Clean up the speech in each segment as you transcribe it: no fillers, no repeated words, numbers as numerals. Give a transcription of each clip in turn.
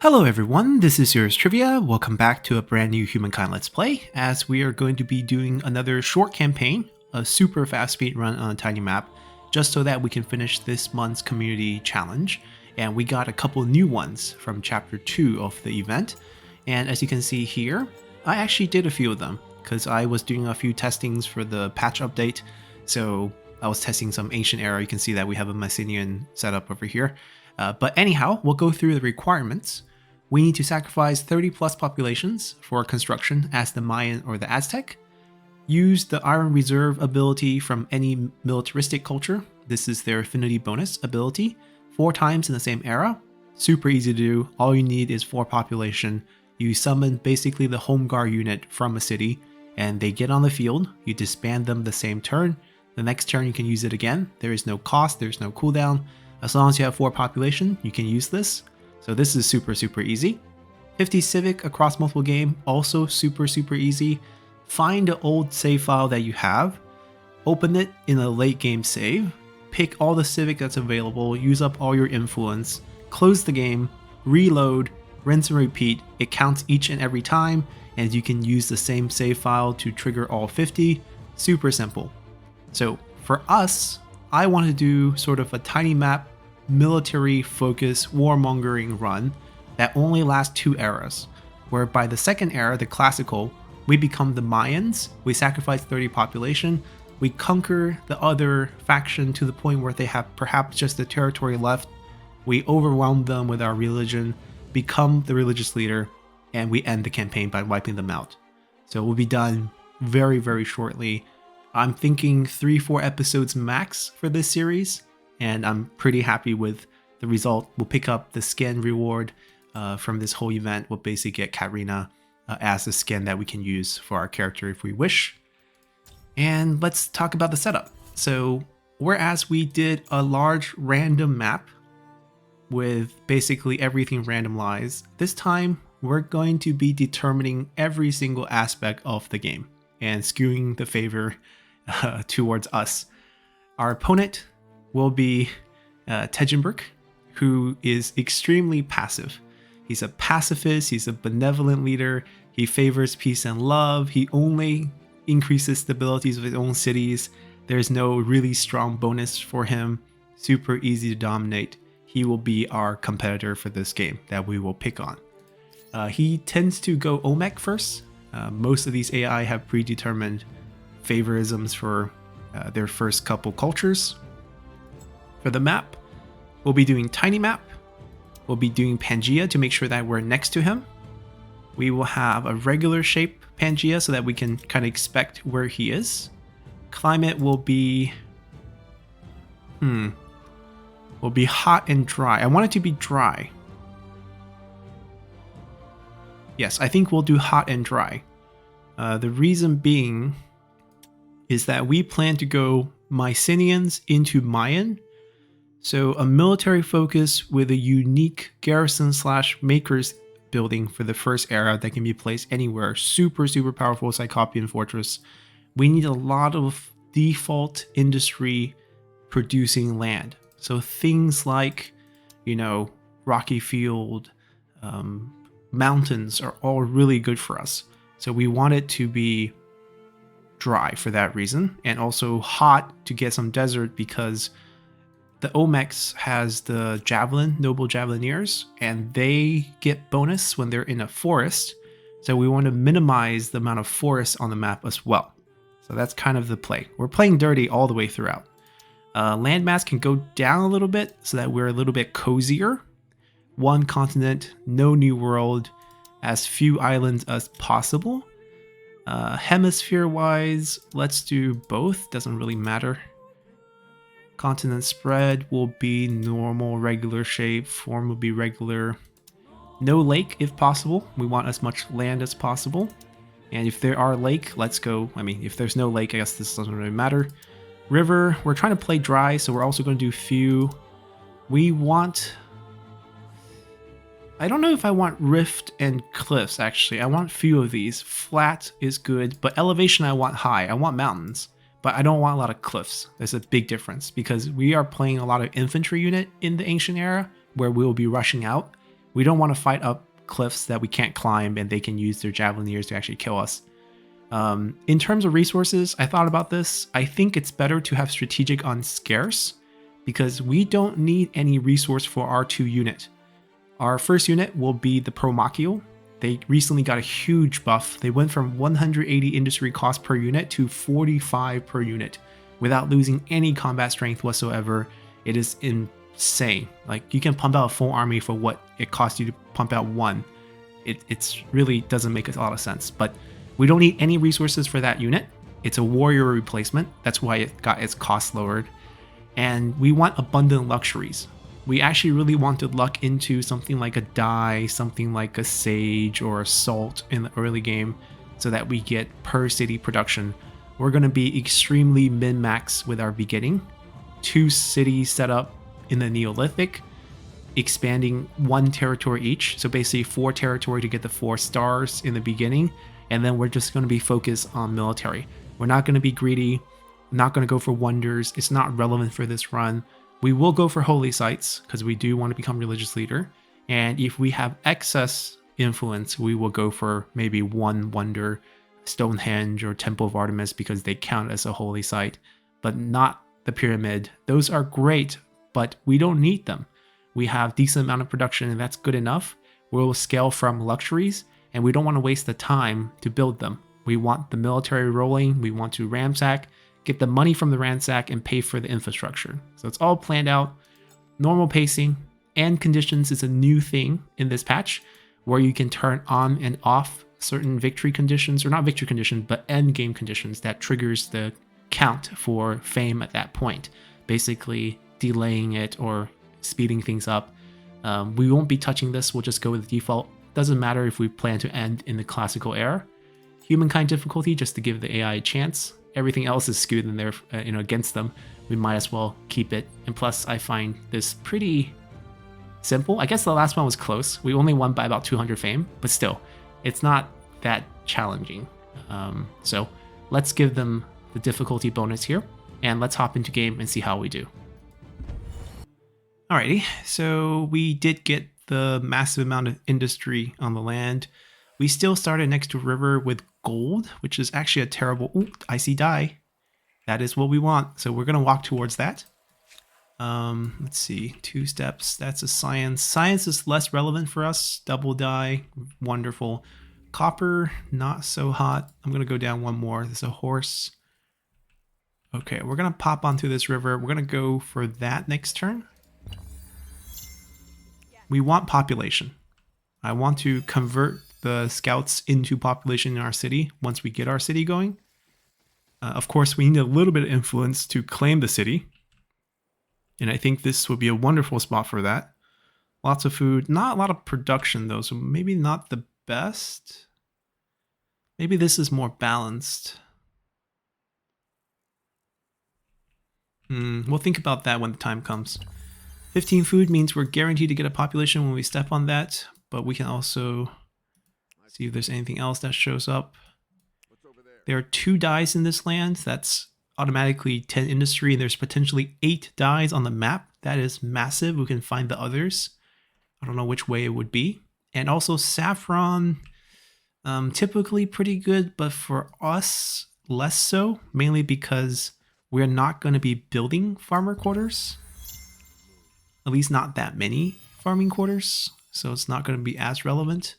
Hello everyone, this is Yours Trivia. Welcome back to a brand new Humankind Let's Play, as we are going to be doing another short campaign, a super fast speed run on a tiny map, just so that we can finish this month's community challenge. And we got a couple new ones from chapter 2 of the event. And as you can see here, I actually did a few of them, because I was doing a few testings for the patch update. So I was testing some ancient era. You can see that we have a Mycenaean setup over here. But anyhow, we'll go through the requirements. We need to sacrifice 30 plus populations for construction as the Mayan or the Aztec. Use the Iron Reserve ability from any militaristic culture. This is their affinity bonus ability, 4 times in the same era. Super easy to do. All you need is 4 population. You summon basically the home guard unit from a city and they get on the field. You disband them the same turn. The next turn you can use it again. There is no cost, there's no cooldown. As long as you have 4 population, you can use this. So this is super easy. 50 civic across multiple game, also super easy. Find the old save file that you have, open it in a late game save, pick all the civic that's available, use up all your influence, close the game, reload, rinse and repeat. It counts each and every time, and you can use the same save file to trigger all 50. Super simple. So for us, I want to do sort of a tiny map military focus warmongering run that only lasts 2 eras, where by the second era, the classical, we become the Mayans, we sacrifice 30 population, we conquer the other faction to the point where they have perhaps just the territory left, we overwhelm them with our religion, become the religious leader, and we end the campaign by wiping them out. So it will be done very shortly. I'm thinking 3-4 episodes max for this series, and I'm pretty happy with the result. We'll pick up the skin reward from this whole event. We'll basically get Katrina as a skin that we can use for our character if we wish. And let's talk about the setup. So whereas we did a large random map with basically everything randomized, this time we're going to be determining every single aspect of the game and skewing the favor towards us. Our opponent will be Tegenberg, who is extremely passive. He's a pacifist, he's a benevolent leader, he favors peace and love, he only increases stabilities of his own cities, there's no really strong bonus for him, super easy to dominate. He will be our competitor for this game that we will pick on. He tends to go Olmec first. Most of these AI have predetermined favorisms for their first couple cultures. For the map, we'll be doing tiny map. We'll be doing Pangea to make sure that we're next to him. We will have a regular shape Pangea so that we can kind of expect where he is. Climate will be hot and dry. I want it to be dry. Yes, I think we'll do hot and dry. The reason being is that we plan to go Mycenaeans into Mayan. So a military focus with a unique garrison / makers building for the first era that can be placed anywhere. Super powerful Cyclopean fortress. We need a lot of default industry producing land. So things like, rocky field, mountains are all really good for us. So we want it to be dry for that reason, and also hot to get some desert because the Olmecs has the javelin, noble javelineers, and they get bonus when they're in a forest. So we want to minimize the amount of forest on the map as well. So that's kind of the play. We're playing dirty all the way throughout. Landmass can go down a little bit so that we're a little bit cozier. 1 continent, no new world, as few islands as possible. Hemisphere wise, let's do both, doesn't really matter. Continent spread will be normal, regular shape, form will be regular. No lake if possible, we want as much land as possible. And if there are lake, let's go. I mean, if there's no lake, I guess this doesn't really matter. River, we're trying to play dry, so we're also going to do few. We want... I don't know if I want rift and cliffs, actually. I want few of these. Flat is good, but elevation I want high. I want mountains, but I don't want a lot of cliffs. There's a big difference because we are playing a lot of infantry unit in the ancient era where we'll be rushing out. We don't want to fight up cliffs that we can't climb and they can use their javelineers to actually kill us. In terms of resources, I thought about this. I think it's better to have strategic on scarce because we don't need any resource for our 2 unit. Our first unit will be the Promachio. They recently got a huge buff. They went from 180 industry cost per unit to 45 per unit without losing any combat strength whatsoever. It is insane. Like, you can pump out a full army for what it costs you to pump out one. It's really doesn't make a lot of sense, but we don't need any resources for that unit. It's a warrior replacement. That's why it got its cost lowered. And we want abundant luxuries. We actually really want to luck into something like a dye, something like a sage or a salt in the early game so that we get per city production. We're going to be extremely min-max with our beginning. 2 cities set up in the Neolithic, expanding 1 territory each. So basically 4 territory to get the 4 stars in the beginning. And then we're just going to be focused on military. We're not going to be greedy, not going to go for wonders. It's not relevant for this run. We will go for holy sites because we do want to become religious leader. And if we have excess influence, we will go for maybe 1 wonder, Stonehenge or Temple of Artemis, because they count as a holy site, but not the pyramid. Those are great, but we don't need them. We have decent amount of production and that's good enough. We'll scale from luxuries and we don't want to waste the time to build them. We want the military rolling. We want to ransack, get the money from the ransack and pay for the infrastructure. So it's all planned out. Normal pacing and conditions is a new thing in this patch where you can turn on and off certain victory conditions, or not victory conditions, but end game conditions that triggers the count for fame at that point, basically delaying it or speeding things up. We won't be touching this. We'll just go with the default. Doesn't matter if we plan to end in the classical era. Humankind difficulty just to give the AI a chance. Everything else is skewed in there, against them. We might as well keep it. And plus, I find this pretty simple. I guess the last one was close. We only won by about 200 fame, but still, it's not that challenging. So let's give them the difficulty bonus here, and let's hop into game and see how we do. Alrighty, so we did get the massive amount of industry on the land. We still started next to a river with gold, which is actually a terrible... Ooh, icy dye. That is what we want. So we're going to walk towards that. Let's see. 2 steps. That's a science. Science is less relevant for us. Double dye. Wonderful. Copper, not so hot. I'm going to go down 1 more. There's a horse. Okay, we're going to pop onto this river. We're going to go for that next turn. We want population. I want to convert the scouts into population in our city once we get our city going. Of course, we need a little bit of influence to claim the city. And I think this would be a wonderful spot for that. Lots of food, not a lot of production though, so maybe not the best. Maybe this is more balanced. We'll think about that when the time comes. 15 food means we're guaranteed to get a population when we step on that, but we can also see if there's anything else that shows up. There are 2 dyes in this land. That's automatically 10 industry, and there's potentially 8 dyes on the map. That is massive. We can find the others. I don't know which way it would be. And also saffron, typically pretty good, but for us, less so, mainly because we're not going to be building farmer quarters. At least not that many farming quarters, so it's not going to be as relevant.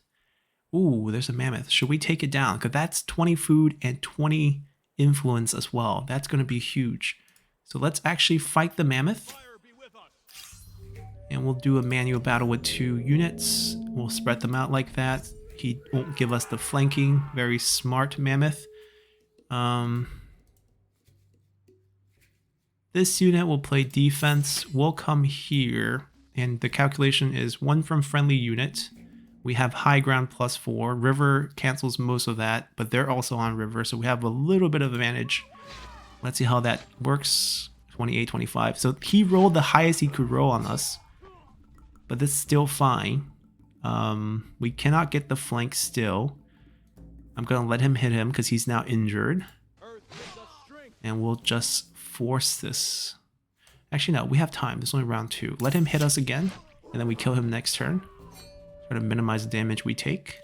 Ooh, there's a mammoth. Should we take it down? Because that's 20 food and 20 influence as well. That's going to be huge. So let's actually fight the mammoth. And we'll do a manual battle with 2 units. We'll spread them out like that. He won't give us the flanking. Very smart mammoth. This unit will play defense. We'll come here, and the calculation is 1 from friendly unit. We have high ground +4. River cancels most of that, but they're also on river, so we have a little bit of advantage. Let's see how that works. 28, 25. So he rolled the highest he could roll on us, but that's still fine. We cannot get the flank still. I'm going to let him hit him because he's now injured. And we'll just force this. Actually, no, we have time. There's only round 2. Let him hit us again, and then we kill him next turn. Try to minimize the damage we take.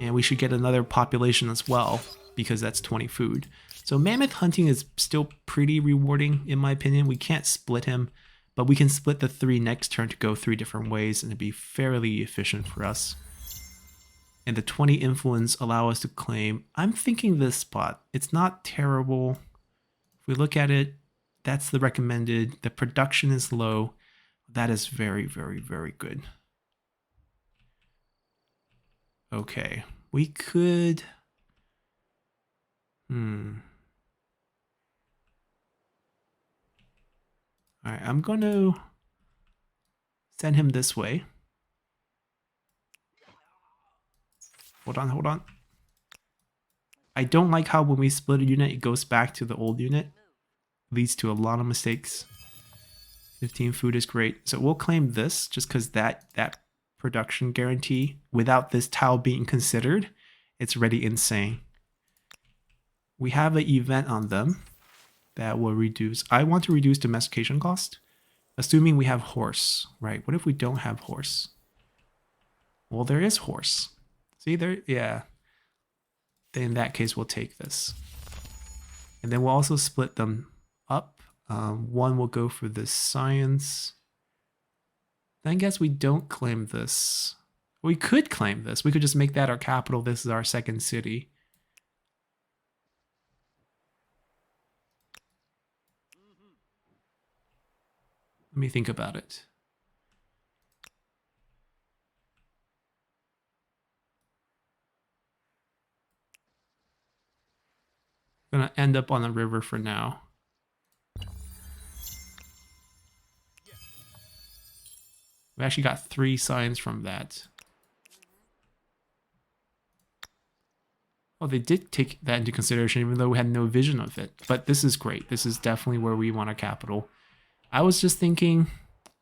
And we should get another population as well, because that's 20 food. So mammoth hunting is still pretty rewarding in my opinion. We can't split him, but we can split the 3 next turn to go 3 different ways and it'd be fairly efficient for us. And the 20 influence allow us to claim, I'm thinking this spot, it's not terrible. If we look at it, that's the recommended. The production is low. That is very, very, very good. Okay, we could... Alright, I'm going to send him this way. Hold on. I don't like how when we split a unit, it goes back to the old unit. Leads to a lot of mistakes. 15 food is great. So we'll claim this just because that production guarantee, without this tile being considered, it's already insane. We have an event on them that will reduce. I want to reduce domestication cost, assuming we have horse, right? What if we don't have horse? Well, there is horse. See there? Yeah. Then in that case, we'll take this. And then we'll also split them up. One will go for this science. Then I guess we don't claim this. We could claim this. We could just make that our capital. This is our second city. Let me think about it. I'm gonna end up on the river for now. We actually got 3 signs from that. Oh, they did take that into consideration even though we had no vision of it. But this is great. This is definitely where we want our capital. I was just thinking,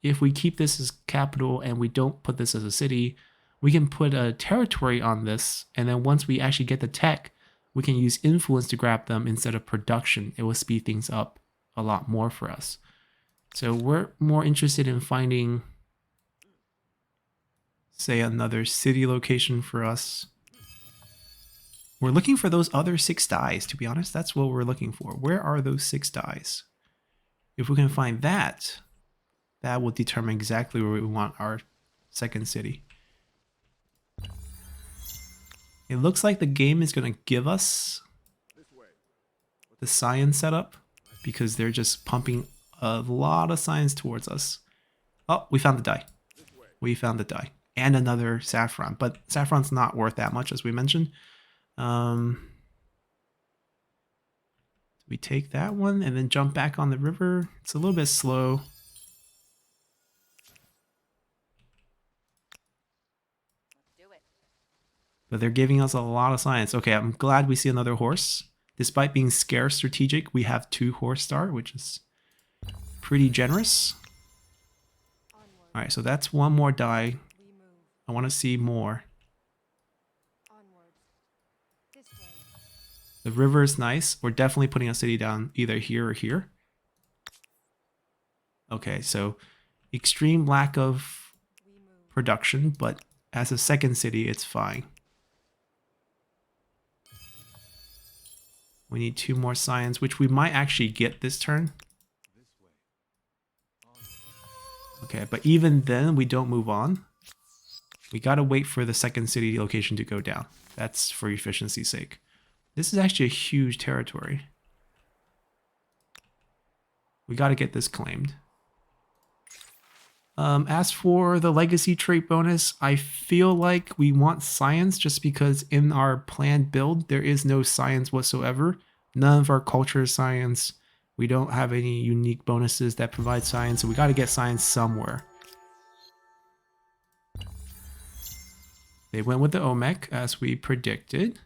if we keep this as capital and we don't put this as a city, we can put a territory on this, and then once we actually get the tech, we can use influence to grab them instead of production. It will speed things up a lot more for us. So we're more interested in finding, say, another city location for us. We're looking for those other 6 dies, to be honest. That's what we're looking for. Where are those 6 dies? If we can find that, that will determine exactly where we want our second city. It looks like the game is going to give us the science setup because they're just pumping a lot of science towards us. Oh, we found the die. We found the die. And another saffron, but saffron's not worth that much as we mentioned. We take that one and then jump back on the river. It's a little bit slow. But they're giving us a lot of science. Okay, I'm glad we see another horse. Despite being scarce strategic, we have 2 horse star, which is pretty generous. Alright, so that's 1 more die. I want to see more. The river is nice. We're definitely putting a city down either here or here. Okay, so extreme lack of production, but as a second city, it's fine. We need 2 more science, which we might actually get this turn. Okay, but even then, we don't move on. We gotta wait for the second city location to go down. That's for efficiency's sake. This is actually a huge territory. We gotta get this claimed. As for the legacy trait bonus, I feel like we want science just because in our planned build, there is no science whatsoever. None of our culture is science. We don't have any unique bonuses that provide science, so we gotta get science somewhere. They went with the OMEC as we predicted.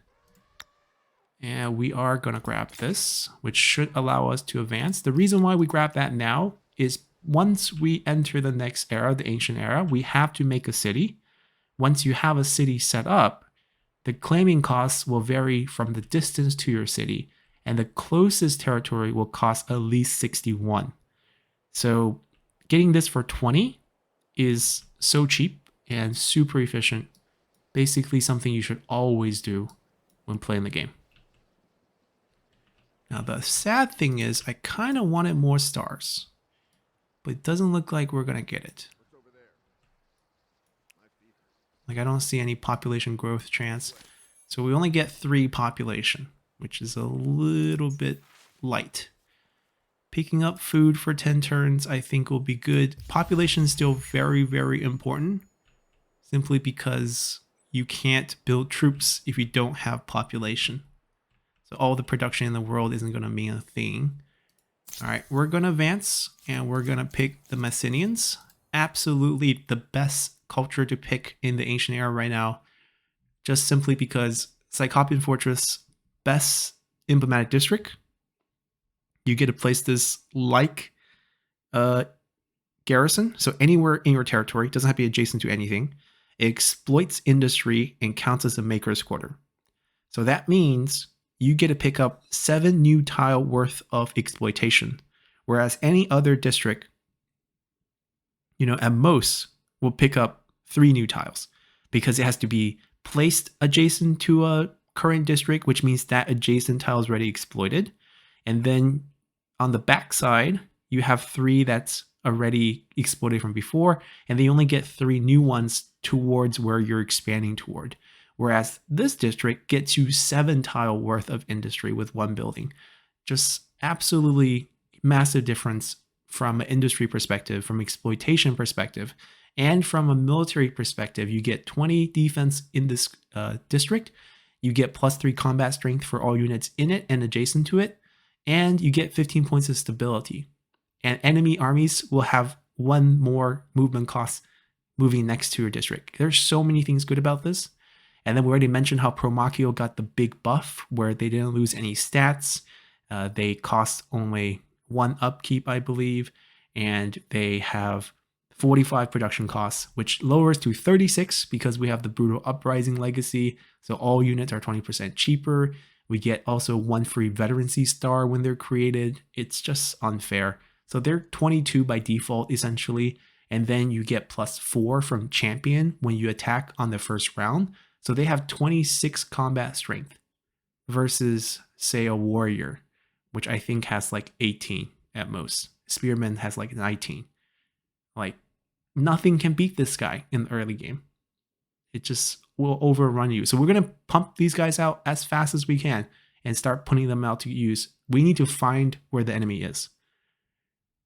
And we are gonna grab this, which should allow us to advance. The reason why we grab that now is once we enter the next era, the ancient era, we have to make a city. Once you have a city set up, the claiming costs will vary from the distance to your city, and the closest territory will cost at least 61. So getting this for 20 is so cheap and super efficient. Basically something you should always do when playing the game. Now the sad thing is I kind of wanted more stars, but it doesn't look like we're going to get it. Like I don't see any population growth chance. So we only get 3 population, which is a little bit light. Picking up food for 10 turns I think will be good. Population is still very, very important. Simply because you can't build troops if you don't have population. So all the production in the world isn't going to mean a thing. Alright, we're going to advance and we're going to pick the Messenians. Absolutely the best culture to pick in the ancient era right now. Just simply because Cyclopean Fortress, best emblematic district. You get to place this like garrison. So anywhere in your territory, doesn't have to be adjacent to anything. It exploits industry and counts as a maker's quarter. So that means you get to pick up 7 new tile worth of exploitation. Whereas any other district, at most will pick up 3 new tiles because it has to be placed adjacent to a current district, which means that adjacent tile is already exploited. And then on the back side, you have 3 that's already exploited from before, and they only get 3 new ones towards where you're expanding toward. Whereas this district gets you 7 tile worth of industry with 1 building. Just absolutely massive difference from an industry perspective, from exploitation perspective, and from a military perspective. You get 20 defense in this district. You get +3 combat strength for all units in it and adjacent to it. And you get 15 points of stability. And enemy armies will have 1 more movement cost moving next to your district. There's so many things good about this. And then we already mentioned how Promachio got the big buff where they didn't lose any stats. They cost only 1 upkeep, I believe. And they have 45 production costs, which lowers to 36 because we have the Brutal Uprising legacy. So all units are 20% cheaper. We get also 1 free veterancy star when they're created. It's just unfair. So they're 22 by default, essentially. And then you get +4 from champion when you attack on the first round. So they have 26 combat strength versus, say, a warrior, which I think has like 18 at most. Spearman has like 19. Like, nothing can beat this guy in the early game. It just will overrun you. So we're going to pump these guys out as fast as we can and start putting them out to use. We need to find where the enemy is.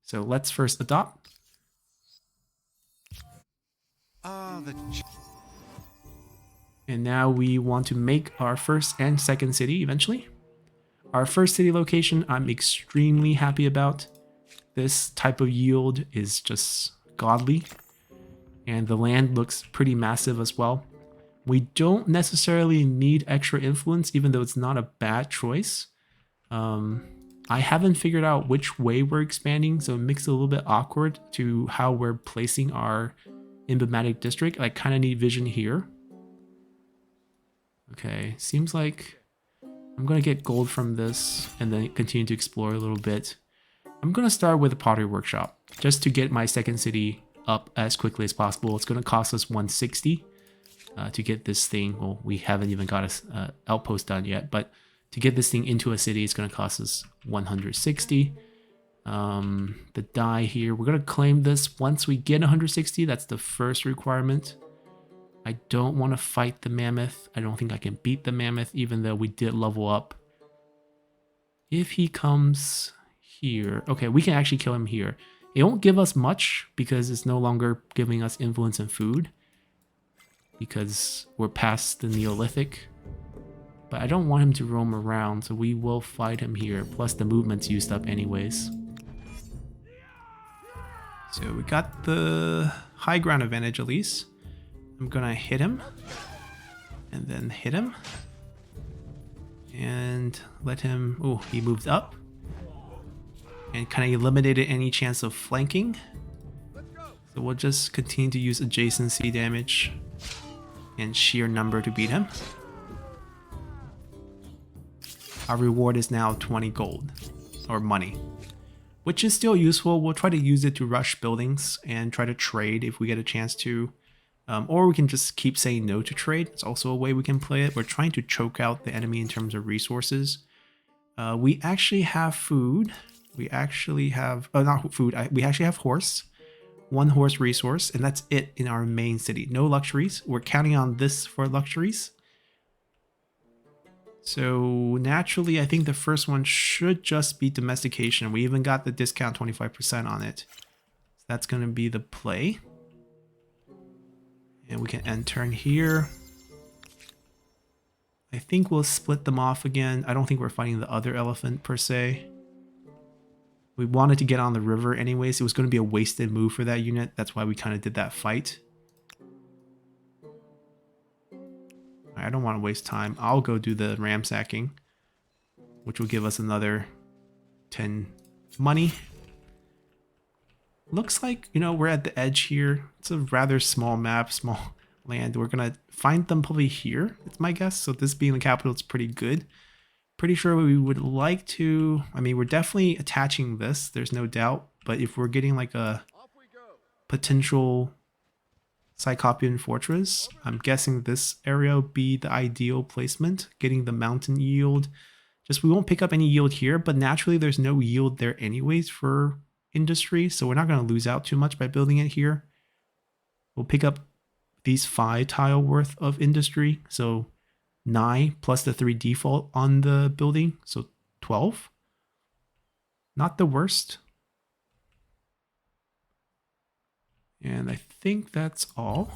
So let's first adopt. And now we want to make our first and second city eventually. Our first city location I'm extremely happy about. This type of yield is just godly. And the land looks pretty massive as well. We don't necessarily need extra influence, even though it's not a bad choice. I haven't figured out which way we're expanding, so it makes it a little bit awkward to how we're placing our emblematic district. I kind of need vision here. Okay, seems like I'm going to get gold from this and then continue to explore a little bit. I'm going to start with the pottery workshop just to get my second city up as quickly as possible. It's going to cost us 160 to get this thing. Well, we haven't even got an outpost done yet, but to get this thing into a city, it's going to cost us 160. The die here, we're going to claim this once we get 160. That's the first requirement. I don't want to fight the mammoth. I don't think I can beat the mammoth, even though we did level up. If he comes here, okay, we can actually kill him here. It won't give us much because it's no longer giving us influence and food because we're past the Neolithic. But I don't want him to roam around, so we will fight him here. Plus the movement's used up anyways. So we got the high ground advantage at least. I'm gonna hit him. And then hit him. And let him... Oh, he moved up. And kind of eliminated any chance of flanking. So we'll just continue to use adjacency damage and sheer number to beat him. Our reward is now 20 gold, or money. which is still useful. We'll try to use it to rush buildings and try to trade if we get a chance to. Or we can just keep saying no to trade. It's also a way we can play it. We're trying to choke out the enemy in terms of resources. We actually have food. We actually have, not food, we actually have horse. 1 horse resource, and that's it in our main city. No luxuries. We're counting on this for luxuries. So naturally, I think the first one should just be domestication. We even got the discount 25% on it. So that's going to be the play. And we can end turn here. I think we'll split them off again. I don't think we're fighting the other elephant per se. We wanted to get on the river anyways. It was going to be a wasted move for that unit. That's why we kind of did that fight. I don't want to waste time. I'll go do the ramsacking, which will give us another 10 money. Looks like, you know, we're at the edge here. It's a rather small map, small land. We're going to find them probably here, it's my guess. So this being the capital, it's pretty good. Pretty sure we would like to, I mean, we're definitely attaching this, there's no doubt. But if we're getting like a potential Cyclopean fortress, I'm guessing this area would be the ideal placement, getting the mountain yield. Just we won't pick up any yield here, but naturally there's no yield there anyways for industry, so we're not going to lose out too much by building it here. We'll pick up these 5 tile worth of industry, so 9 plus the 3 default on the building, so 12. Not the worst. And I think that's all.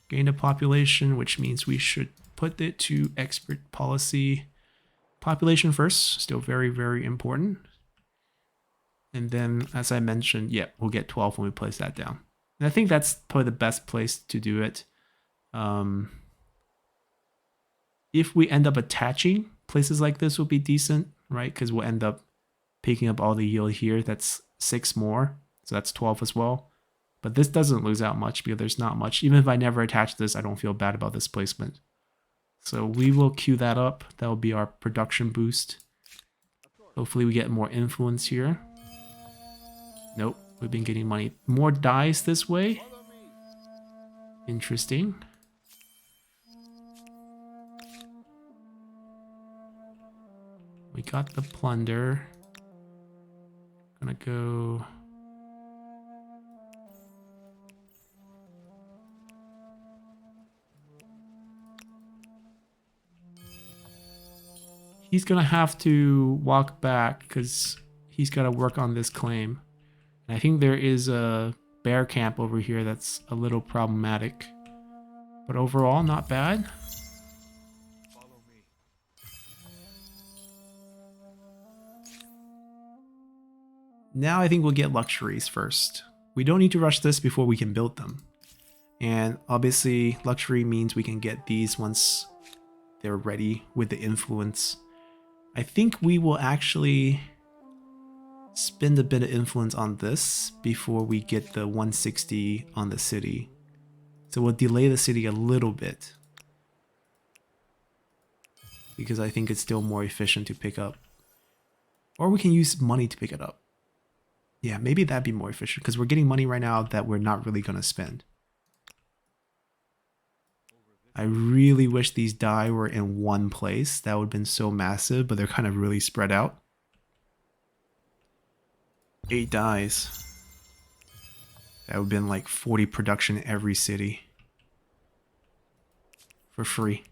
Gain a population, which means we should put it to expert policy. Population first, still very, very important. And then, as I mentioned, yeah, we'll get 12 when we place that down. And I think that's probably the best place to do it. If we end up attaching, places like this will be decent, right? Because we'll end up picking up all the yield here. That's 6 more. So that's 12 as well. But this doesn't lose out much because there's not much. Even if I never attach this, I don't feel bad about this placement. So we will queue that up. That will be our production boost. Hopefully we get more influence here. Nope, we've been getting money. More dies this way. Interesting. We got the plunder. Gonna go... He's gonna have to walk back because he's got to work on this claim. And I think there is a bear camp over here that's a little problematic. But overall, not bad. Follow me. Now I think we'll get luxuries first. We don't need to rush this before we can build them. And obviously, luxury means we can get these once they're ready with the influence. I think we will actually spend a bit of influence on this before we get the 160 on the city. So we'll delay the city a little bit, because I think it's still more efficient to pick up. Or we can use money to pick it up. Yeah, maybe that'd be more efficient because we're getting money right now that we're not really going to spend. I really wish these die were in one place. That would have been so massive, but they're kind of really spread out. 8 dies. That would have been like 40 production in every city. For free.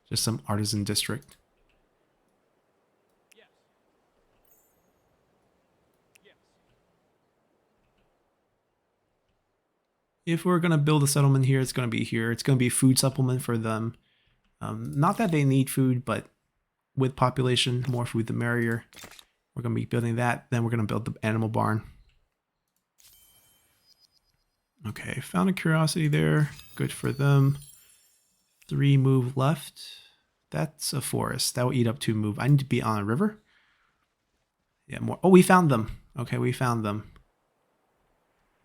Just some artisan district. Yes. Yes. If we're going to build a settlement here, it's going to be here. It's going to be food supplement for them. Not that they need food, but with population, more food the merrier. We're going to be building that. Then we're going to build the animal barn. Okay, found a curiosity there. Good for them. 3 move left. That's a forest. That will eat up 2 move. I need to be on a river. Yeah, more. Oh, we found them. Okay, we found them.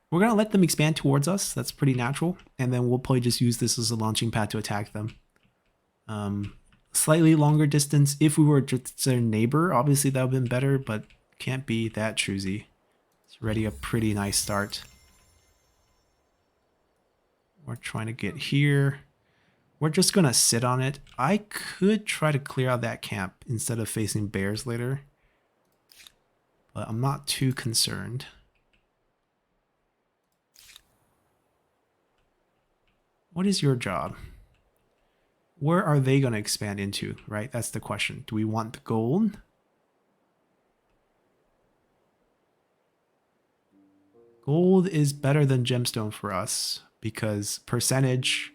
We're going to let them expand towards us. That's pretty natural. And then we'll probably just use this as a launching pad to attack them. slightly longer distance. If we were just their neighbor, obviously that would have been better, but can't be that choosy. It's already a pretty nice start. We're trying to get here. We're just going to sit on it. I could try to clear out that camp instead of facing bears later, but I'm not too concerned. What is your job? Where are they going to expand into, right? That's the question. Do we want the gold? Gold is better than gemstone for us because percentage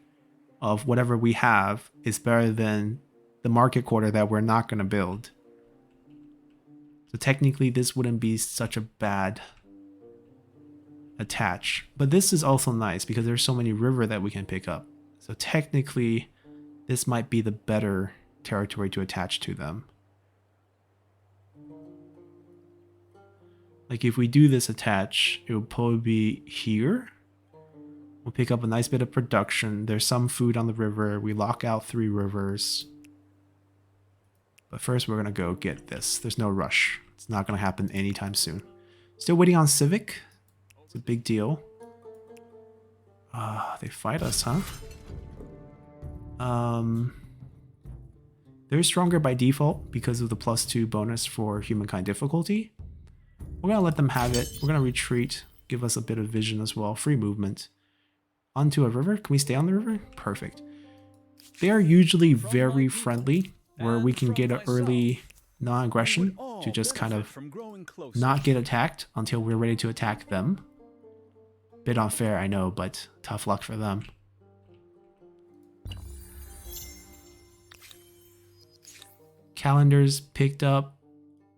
of whatever we have is better than the market quarter that we're not going to build. So technically this wouldn't be such a bad attach. But this is also nice because there's so many river that we can pick up. So technically this might be the better territory to attach to them. Like if we do this attach, it would probably be here. We'll pick up a nice bit of production. There's some food on the river. We lock out 3 rivers. But first we're going to go get this. There's no rush. It's not going to happen anytime soon. Still waiting on Civic. It's a big deal. They fight us, huh? They're stronger by default because of the +2 bonus for Humankind difficulty. We're going to let them have it. We're going to retreat. Give us a bit of vision as well. Free movement. Onto a river. Can we stay on the river? Perfect. They are usually very friendly, where we can get an early non-aggression to just kind of not get attacked until we're ready to attack them. Bit unfair, I know, but tough luck for them. Calendars picked up.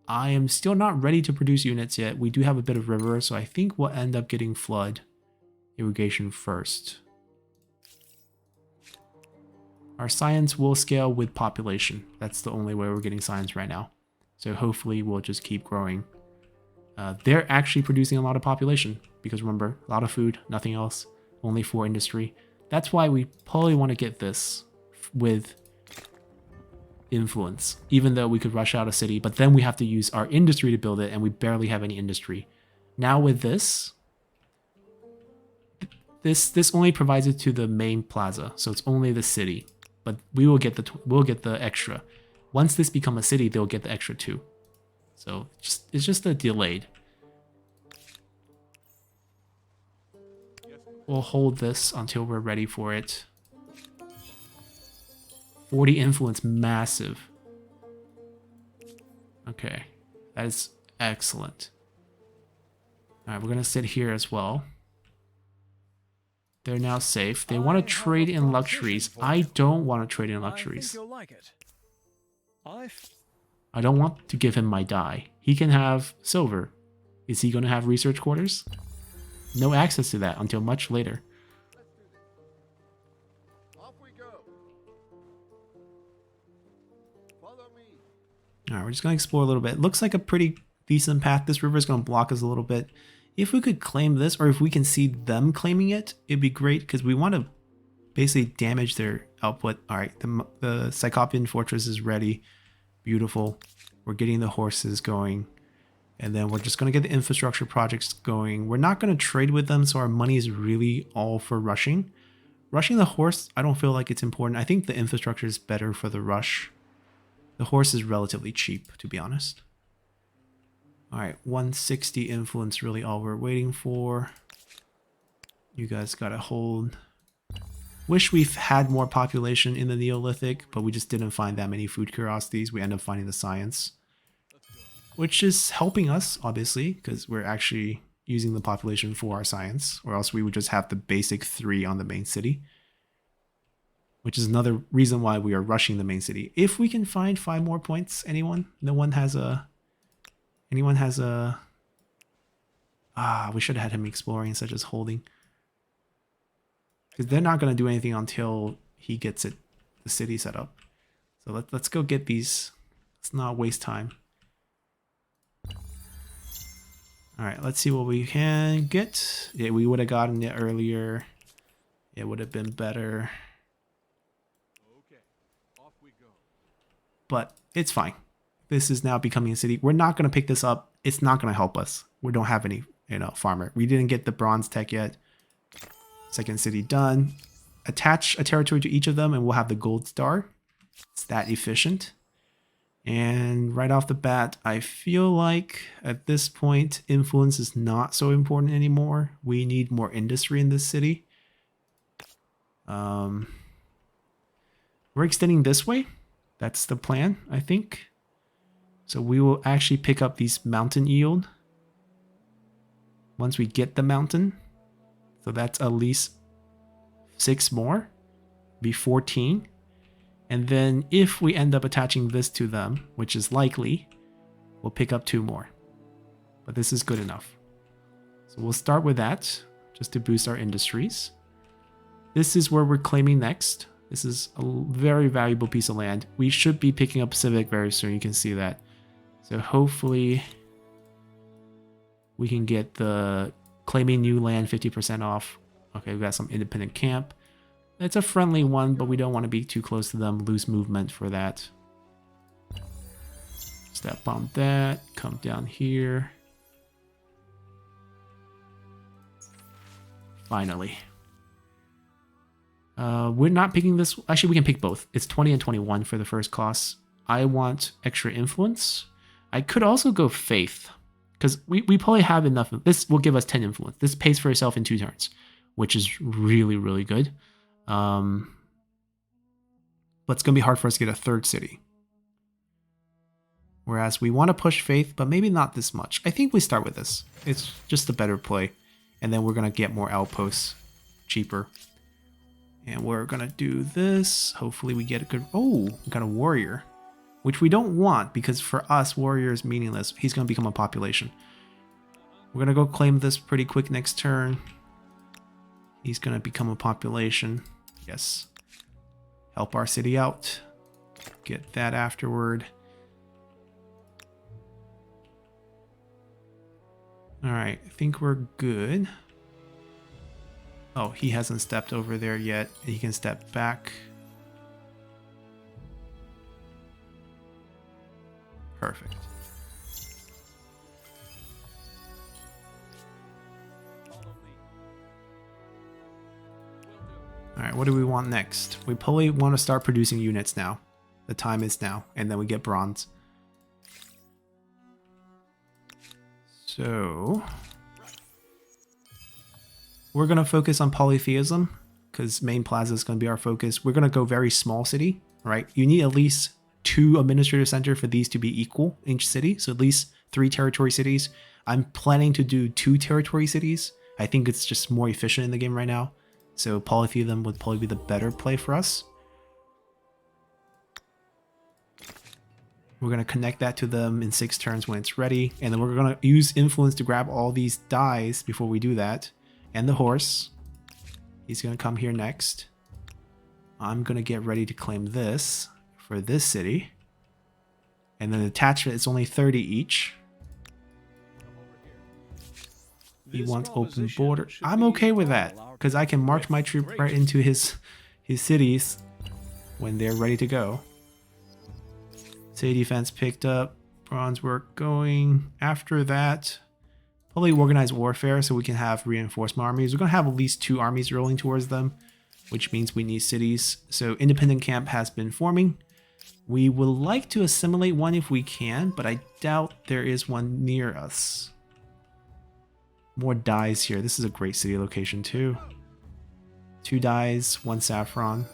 I am still not ready to produce units yet. We do have a bit of river, so I think we'll end up getting flood irrigation first. Our science will scale with population. That's the only way we're getting science right now. So hopefully we'll just keep growing. They're actually producing a lot of population because remember, a lot of food, nothing else, only for industry. That's why we probably want to get this with influence, even though we could rush out a city, but then we have to use our industry to build it and we barely have any industry. Now with this only provides it to the main plaza, so it's only the city. But we will get the extra. Once this becomes a city, they'll get the extra too. So it's just a delayed. We'll hold this until we're ready for it. 40 influence, massive. Okay, that is excellent. All right, we're gonna sit here as well. They're now safe. They want to trade in luxuries. I don't want to trade in luxuries. I don't want to give him my dye. He can have silver. Is he going to have research quarters? No access to that until much later. Off we go. Follow me. All right, we're just going to explore a little bit. It looks like a pretty decent path. This river is going to block us a little bit. If we could claim this, or if we can see them claiming it, it'd be great because we want to basically damage their output. All right, the Cyclopean fortress is ready. Beautiful. We're getting the horses going. And then we're just going to get the infrastructure projects going. We're not going to trade with them, so our money is really all for rushing. Rushing the horse, I don't feel like it's important. I think the infrastructure is better for the rush. The horse is relatively cheap, to be honest. All right, 160 influence, really all we're waiting for. You guys gotta hold. Wish we've had more population in the Neolithic, but we just didn't find that many food curiosities. We end up finding the science, which is helping us, obviously, because we're actually using the population for our science, or else we would just have the basic 3 on the main city, which is another reason why we are rushing the main city. If we can find 5 more points, anyone? No one has a... Anyone has a... we should have had him exploring instead of just holding. Because they're not going to do anything until he gets the city set up. So let's go get these. Let's not waste time. Alright, let's see what we can get. Yeah, we would have gotten it earlier. It would have been better. Okay, off we go. but it's fine. This is now becoming a city. We're not going to pick this up. It's not going to help us. We don't have any, farmer. We didn't get the bronze tech yet. Second city done. Attach a territory to each of them and we'll have the gold star. It's that efficient. And right off the bat, I feel like at this point, influence is not so important anymore. We need more industry in this city. We're extending this way. That's the plan, I think. So we will actually pick up these mountain yield once we get the mountain. So that's at least 6 more, be 14. And then if we end up attaching this to them, which is likely, we'll pick up 2 more. But this is good enough. So we'll start with that just to boost our industries. This is where we're claiming next. This is a very valuable piece of land. We should be picking up Civic very soon. You can see that. So hopefully we can get the claiming new land 50% off. Okay, we've got some independent camp. It's a friendly one, but we don't want to be too close to them. Lose movement for that. Step bomb that. Come down here. Finally. We're not picking this. Actually, we can pick both. It's 20 and 21 for the first cost. I want extra influence. I could also go faith. Because we probably have enough. This will give us 10 influence. This pays for itself in 2 turns. Which is really, really good. But it's going to be hard for us to get a third city. Whereas we want to push faith, but maybe not this much. I think we start with this. It's just a better play. And then we're going to get more outposts cheaper. And we're going to do this. Hopefully we get a good... Oh, we got a warrior. Which we don't want because for us, warrior is meaningless. He's going to become a population. We're going to go claim this pretty quick next turn. He's going to become a population. Yes. Help our city out. Get that afterward. Alright, I think we're good. Oh, he hasn't stepped over there yet. He can step back. Perfect. Alright, what do we want next? We probably want to start producing units now. The time is now, and then we get bronze. So we're going to focus on polytheism because main plaza is going to be our focus. We're going to go very small city, right? You need at least 2 administrative center for these to be equal in each city. So at least 3 territory cities. I'm planning to do 2 territory cities. I think it's just more efficient in the game right now. So polytheism would probably be the better play for us. We're going to connect that to them in 6 turns when it's ready. And then we're going to use influence to grab all these dies before we do that. And the horse. He's going to come here next. I'm going to get ready to claim this for this city. And then attachment is only 30 each. He wants open border. I'm okay with that because I can march my troop right into his cities when they're ready to go. City defense picked up. Bronze work going. After that, probably organized warfare so we can have reinforcement armies. We're going to have at least 2 armies rolling towards them, which means we need cities. So independent camp has been forming. We would like to assimilate one if we can, but I doubt there is one near us. More dies here. This is a great city location too. 2 dies, 1 saffron.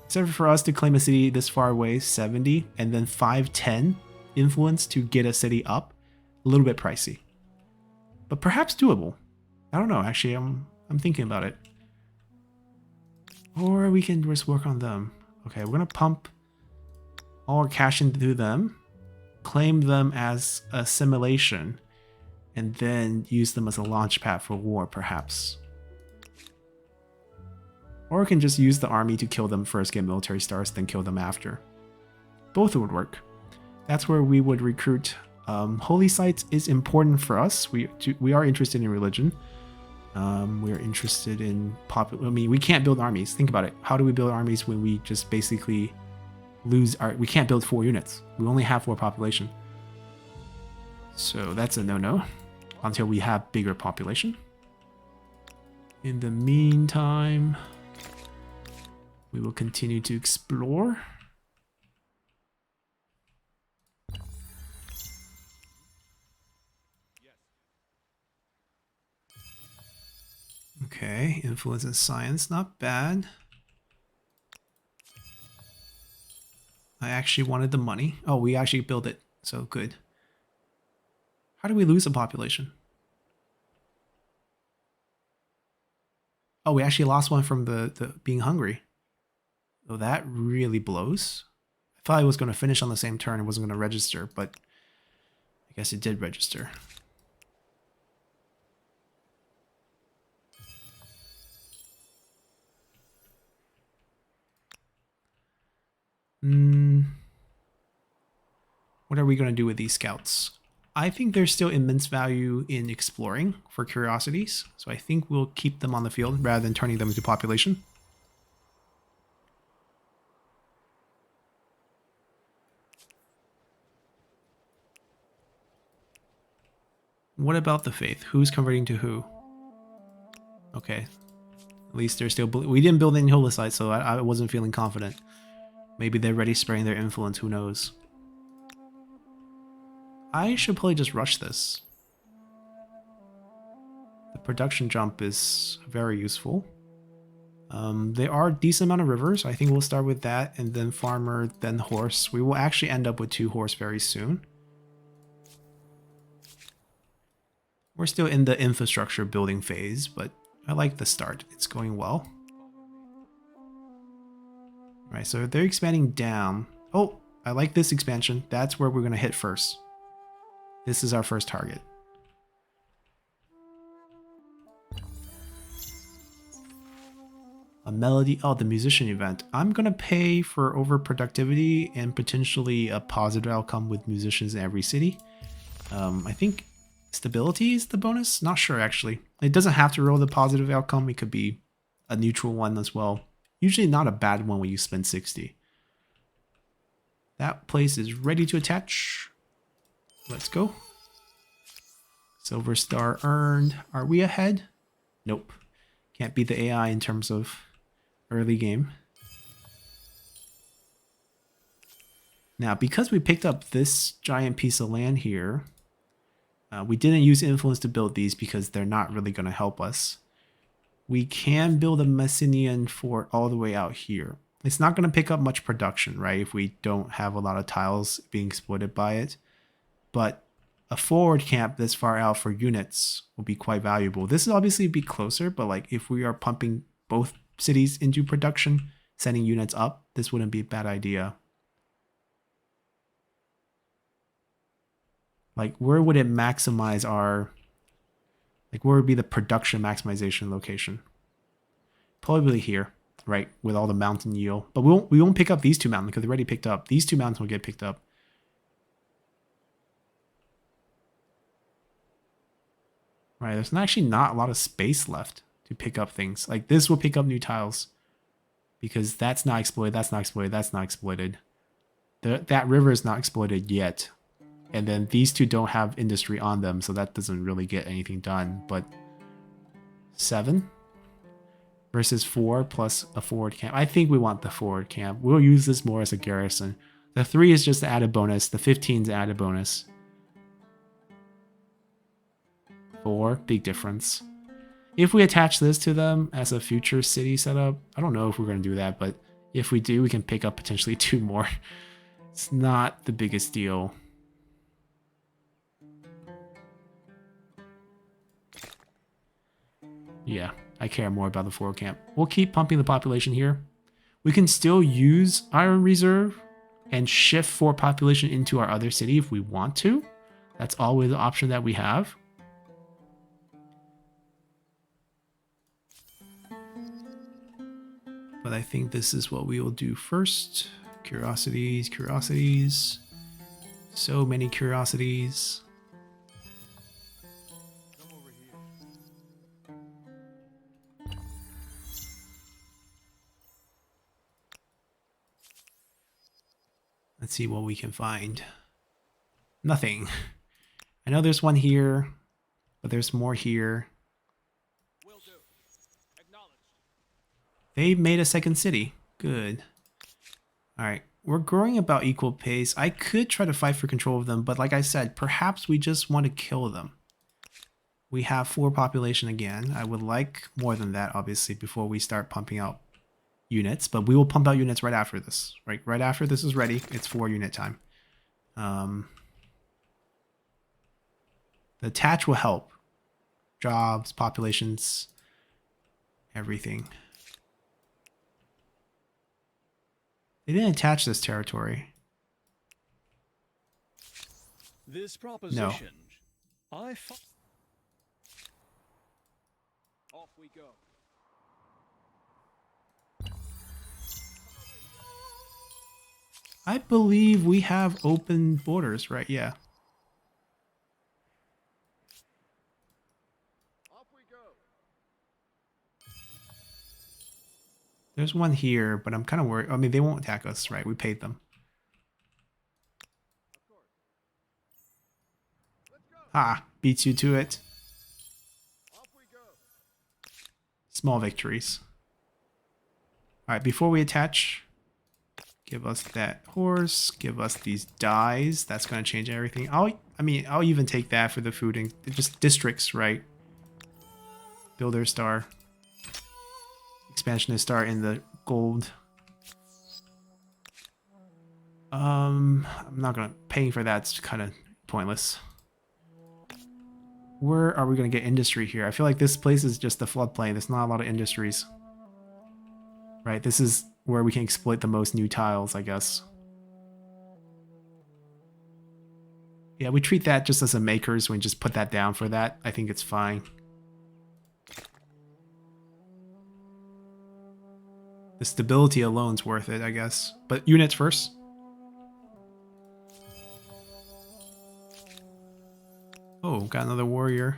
Except for us to claim a city this far away, 70, and then 510 influence to get a city up. A little bit pricey. But perhaps doable. I don't know, actually, I'm thinking about it. Or we can just work on them. Okay, we're gonna pump all our cash into them, claim them as assimilation, and then use them as a launch pad for war, perhaps. Or we can just use the army to kill them first, get military stars, then kill them after. Both would work. That's where we would recruit. Holy sites is important for us. We are interested in religion. We are interested in popular. I mean, we can't build armies. Think about it. How do we build armies when we just basically lose our. We can't build 4 units. We only have 4 population. So that's a no-no until we have bigger population. In the meantime, we will continue to explore. Okay, influence in science, not bad. I actually wanted the money. Oh, we actually built it, so good. How do we lose a population? Oh, we actually lost one from the being hungry. Oh, that really blows. I thought I was going to finish on the same turn. It wasn't going to register, but I guess it did register. What are we going to do with these scouts? I think there's still immense value in exploring for curiosities, so I think we'll keep them on the field rather than turning them into population. What about the faith? Who's converting to who? Okay. At least they're still... We didn't build any holy sites, so I wasn't feeling confident. Maybe they're already spreading their influence, who knows. I should probably just rush this. The production jump is very useful. There are a decent amount of rivers. I think we'll start with that, and then farmer, then horse. We will actually end up with 2 horse very soon. We're still in the infrastructure building phase, but I like the start. It's going well. Right, so they're expanding down. Oh, I like this expansion. That's where we're going to hit first. This is our first target. A melody. Oh, the musician event. I'm going to pay for overproductivity and potentially a positive outcome with musicians in every city. I think stability is the bonus. Not sure, actually. It doesn't have to roll the positive outcome. It could be a neutral one as well. Usually not a bad one when you spend 60. That place is ready to attach. Let's go. Silver star earned. Are we ahead? Nope. Can't beat the AI in terms of early game. Now, because we picked up this giant piece of land here, we didn't use influence to build these because they're not really going to help us. We can build a Messenian fort all the way out here. It's not going to pick up much production, right, if we don't have a lot of tiles being exploited by it. But a forward camp this far out for units will be quite valuable. This will obviously be closer, but like if we are pumping both cities into production, sending units up, this wouldn't be a bad idea. Like, where would it maximize our... Like, where would be the production maximization location? Probably here, right? With all the mountain yield. But we won't pick up these 2 mountains because they're already picked up. These 2 mountains will get picked up. Right, there's actually not a lot of space left to pick up things. Like, this will pick up new tiles. Because that's not exploited, that's not exploited, that's not exploited. That river is not exploited yet. And then these 2 don't have industry on them, so that doesn't really get anything done. But 7 versus 4 plus a forward camp. I think we want the forward camp. We'll use this more as a garrison. The 3 is just the added bonus. The 15 is added bonus. 4, big difference. If we attach this to them as a future city setup, I don't know if we're going to do that, but if we do, we can pick up potentially 2 more. It's not the biggest deal. Yeah, I care more about the forward camp. We'll keep pumping the population here. We can still use Iron Reserve and shift 4 population into our other city if we want to. That's always the option that we have. But I think this is what we will do first. Curiosities, curiosities. So many curiosities. Let's see what we can find. Nothing. I know there's one here, but there's more here. Will do. Acknowledged. They made a second city. Good. Alright, we're growing about equal pace. I could try to fight for control of them, but like I said, perhaps we just want to kill them. We have 4 population again. I would like more than that, obviously, before we start pumping out units, but we will pump out units right after this. Right after this is ready, it's 4 unit time. The attach will help. Jobs, populations, everything. They didn't attach this territory. This proposition, Off we go. I believe we have open borders, right? Yeah. Off we go. There's one here, but I'm kind of worried. I mean, they won't attack us, right? We paid them. Of course. Let's go. Ah, beats you to it. Off we go. Small victories. Alright, before we attach, give us that horse, give us these dyes. That's going to change everything. I'll even take that for the food and just districts, right? Builder star. Expansionist star in the gold. I'm not going to... Paying for that's kind of pointless. Where are we going to get industry here? I feel like this place is just the floodplain. There's not a lot of industries. Right, this is where we can exploit the most new tiles, I guess. Yeah, we treat that just as a makers. We just put that down for that. I think it's fine. The stability alone's worth it, I guess. But units first. Oh, got another warrior.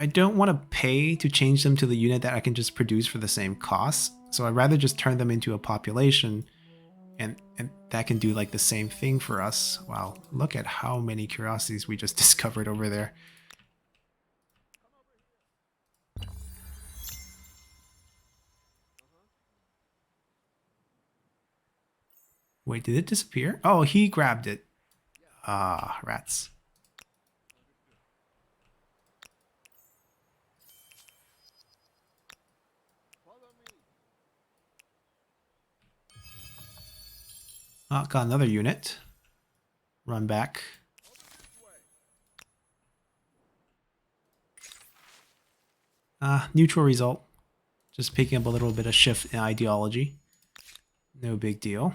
I don't want to pay to change them to the unit that I can just produce for the same cost. So I'd rather just turn them into a population and that can do like the same thing for us. Wow, look at how many curiosities we just discovered over there. Wait, did it disappear? Oh, he grabbed it. Ah, rats. Oh, got another unit. Run back. Neutral result. Just picking up a little bit of shift in ideology. No big deal.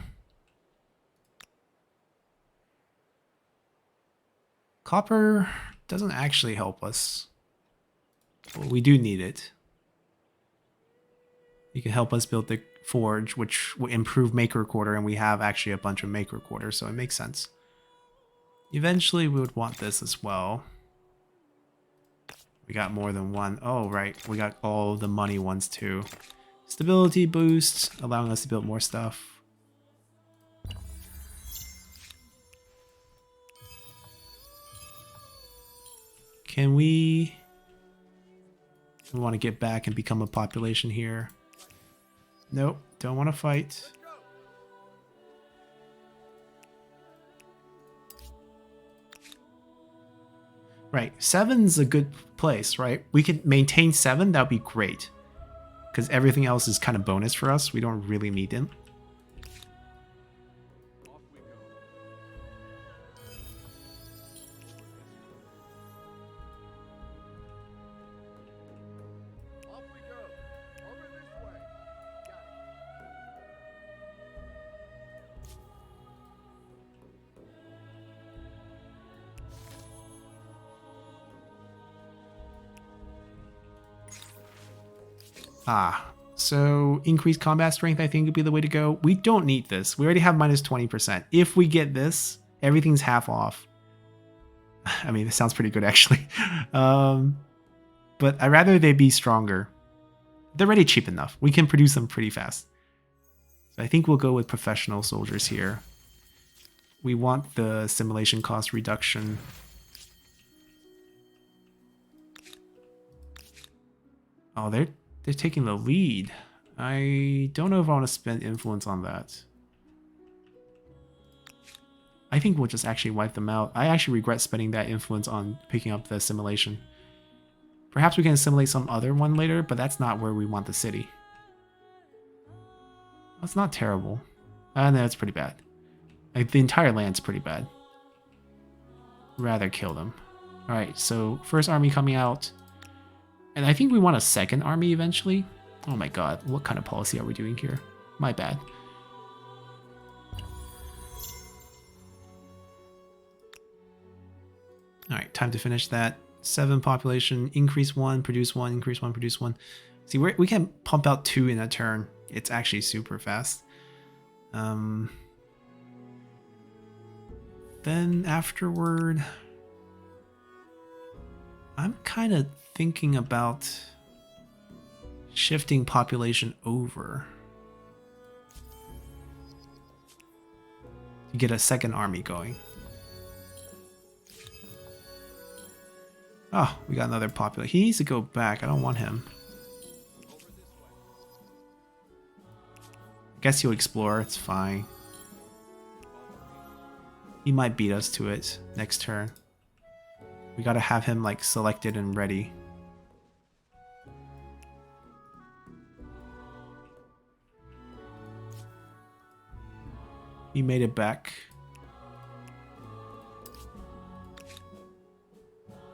Copper doesn't actually help us. Well, we do need it. You can help us build the forge, which will improve maker quarter, and we have actually a bunch of maker quarters, so it makes sense. Eventually we would want this as well. We got more than one. Oh, right. We got all the money ones too. Stability boost, allowing us to build more stuff. Can we want to get back and become a population here? Nope, don't want to fight. Right, 7's a good place, right? We could maintain 7, that would be great. Because everything else is kind of bonus for us. We don't really need them. Off we go. Off we go. Over this way. Got it. Ah, so increased combat strength I think would be the way to go. We don't need this. We already have minus 20%. If we get this, everything's half off. I mean, this sounds pretty good actually. But I'd rather they be stronger. They're already cheap enough. We can produce them pretty fast. So I think we'll go with professional soldiers here. We want the simulation cost reduction. Oh, they're taking the lead. I don't know if I want to spend influence on that. I think we'll just actually wipe them out. I actually regret spending that influence on picking up the assimilation. Perhaps we can assimilate some other one later, but that's not where we want the city. That's not terrible. No, it's pretty bad. Like, the entire land's pretty bad. Rather kill them. Alright, so first army coming out. And I think we want a second army eventually. Oh my god, what kind of policy are we doing here? My bad. Alright, time to finish that. 7 population, increase 1, produce 1, increase 1, produce 1. See, we can pump out 2 in a turn. It's actually super fast. Then afterward, I'm kind of thinking about shifting population over to get a second army going. Oh, we got another population. He needs to go back. I don't want him. I guess he'll explore. It's fine. He might beat us to it next turn. We gotta have him like selected and ready. He made it back.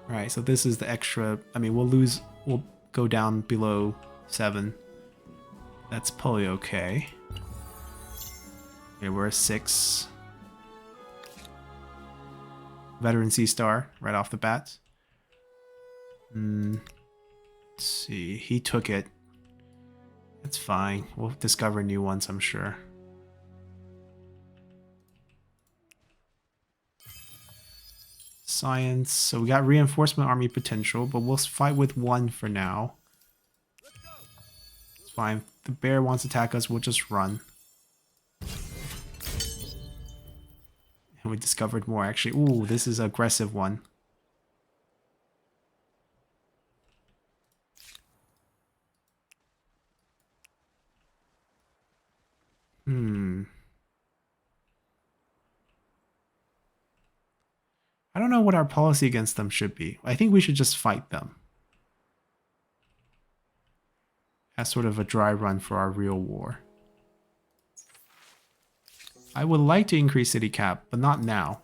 Alright, so this is the extra. I mean, we'll go down below 7. That's probably okay. Okay, we're a 6. Veteran C-Star right off the bat. Let's see, he took it. That's fine. We'll discover new ones, I'm sure. Science. So we got reinforcement army potential, but we'll fight with 1 for now. It's fine. If the bear wants to attack us, we'll just run. And we discovered more, actually. Ooh, this is an aggressive one. I don't know what our policy against them should be. I think we should just fight them. As sort of a dry run for our real war. I would like to increase city cap, but not now.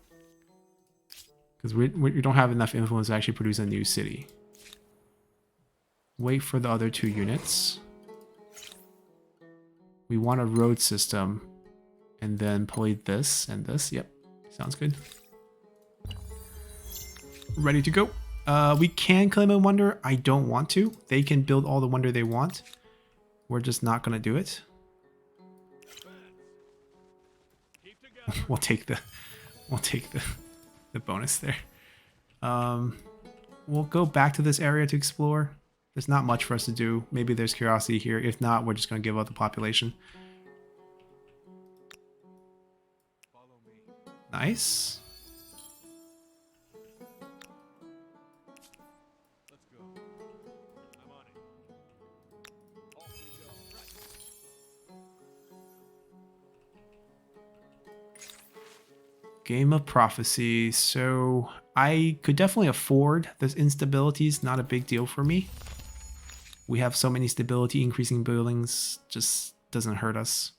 Because we don't have enough influence to actually produce a new city. Wait for the other 2 units. We want a road system. And then pulley this and this. Yep, sounds good. Ready to go. We can claim a wonder. I don't want to. They can build all the wonder they want. We're just not going to do it. We'll take the bonus there. We'll go back to this area to explore. There's not much for us to do. Maybe there's curiosity here. If not, we're just going to give up the population. Nice. Let's go. I'm on it. Off we go. Right. Game of Prophecy. So I could definitely afford this instabilities. Not a big deal for me. We have so many stability increasing buildings. Just doesn't hurt us.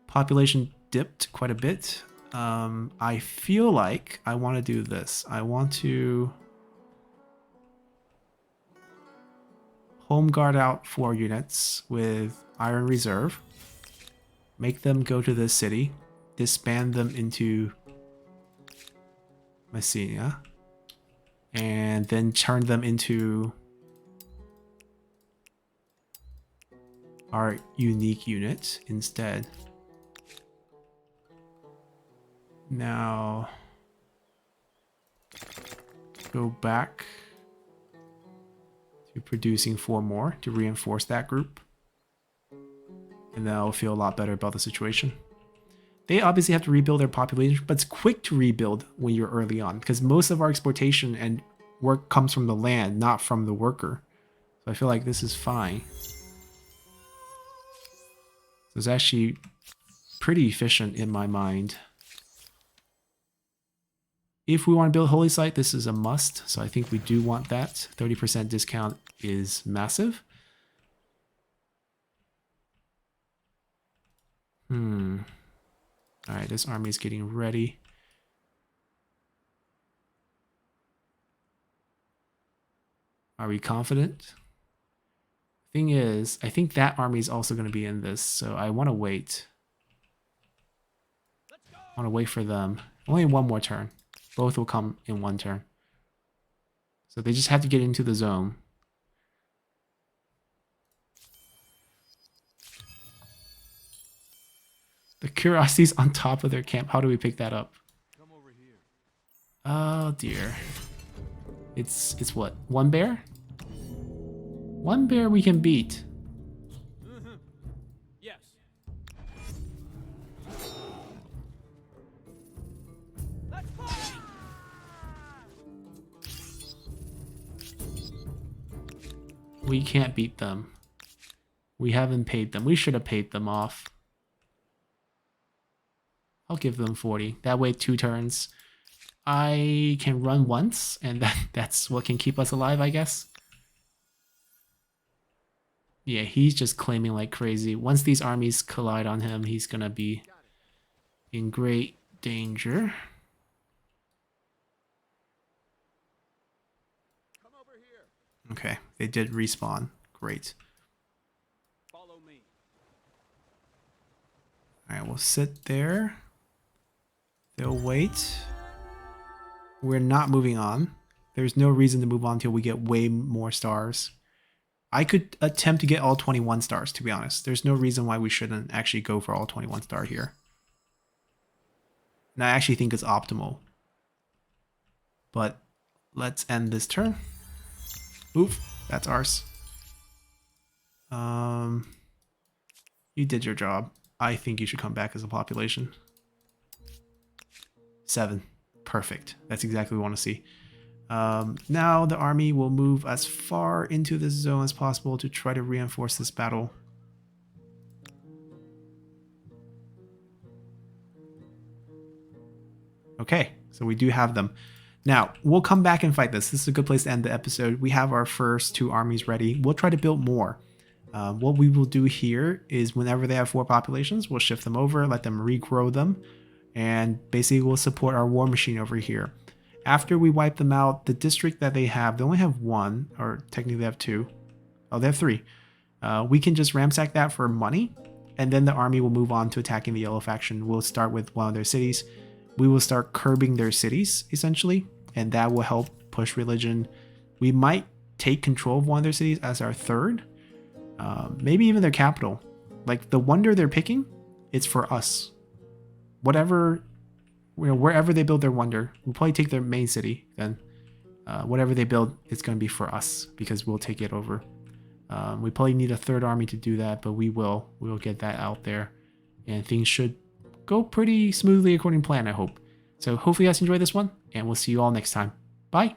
Population dipped quite a bit. I feel like I want to do this. I want to home guard out 4 units with Iron Reserve. Make them go to this city. Disband them into Messina. And then turn them into our unique unit instead. Now, go back to producing 4 more to reinforce that group. And then I'll feel a lot better about the situation. They obviously have to rebuild their population, but it's quick to rebuild when you're early on because most of our exploitation and work comes from the land, not from the worker. So I feel like this is fine. So it's actually pretty efficient in my mind. If we want to build Holy Site, this is a must. So I think we do want that. 30% discount is massive. All right, this army is getting ready. Are we confident? Thing is, I think that army is also going to be in this, so I want to wait. I want to wait for them. Only one more turn. Both will come in one turn. So they just have to get into the zone. The curiosity's on top of their camp. How do we pick that up? Come over here. Oh dear. It's what? One bear? One bear we can beat. Yes. Let's fight! We can't beat them. We haven't paid them. We should have paid them off. I'll give them 40. That way 2 turns. I can run once, and that's what can keep us alive, I guess. Yeah, he's just claiming like crazy. Once these armies collide on him, he's gonna be in great danger. Come over here. Okay, they did respawn. Great. Follow me. Alright, we'll sit there. They'll wait. We're not moving on. There's no reason to move on until we get way more stars. I could attempt to get all 21 stars, to be honest. There's no reason why we shouldn't actually go for all 21 star here. And I actually think it's optimal. But let's end this turn. Oof, that's ours. You did your job. I think you should come back as a population. 7. Perfect. That's exactly what we want to see. Now the army will move as far into this zone as possible to try to reinforce this battle. Okay, so we do have them. Now, we'll come back and fight this. This is a good place to end the episode. We have our first 2 armies ready. We'll try to build more. What we will do here is whenever they have 4 populations, we'll shift them over, let them regrow them, and basically we'll support our war machine over here. After we wipe them out, the district that they only have 1, or technically they have 2. Oh, they have 3. We can just ransack that for money, and then the army will move on to attacking the yellow faction. We'll start with one of their cities. We will start curbing their cities, essentially, and that will help push religion. We might take control of one of their cities as our 3rd, maybe even their capital. Like, the wonder they're picking, it's for us. Whatever, wherever they build their wonder, we'll probably take their main city. Then whatever they build, it's going to be for us because we'll take it over. We probably need a 3rd army to do that, but we'll get that out there, and things should go pretty smoothly according to plan, I hope. So hopefully you guys enjoyed this one, and we'll see you all next time. Bye.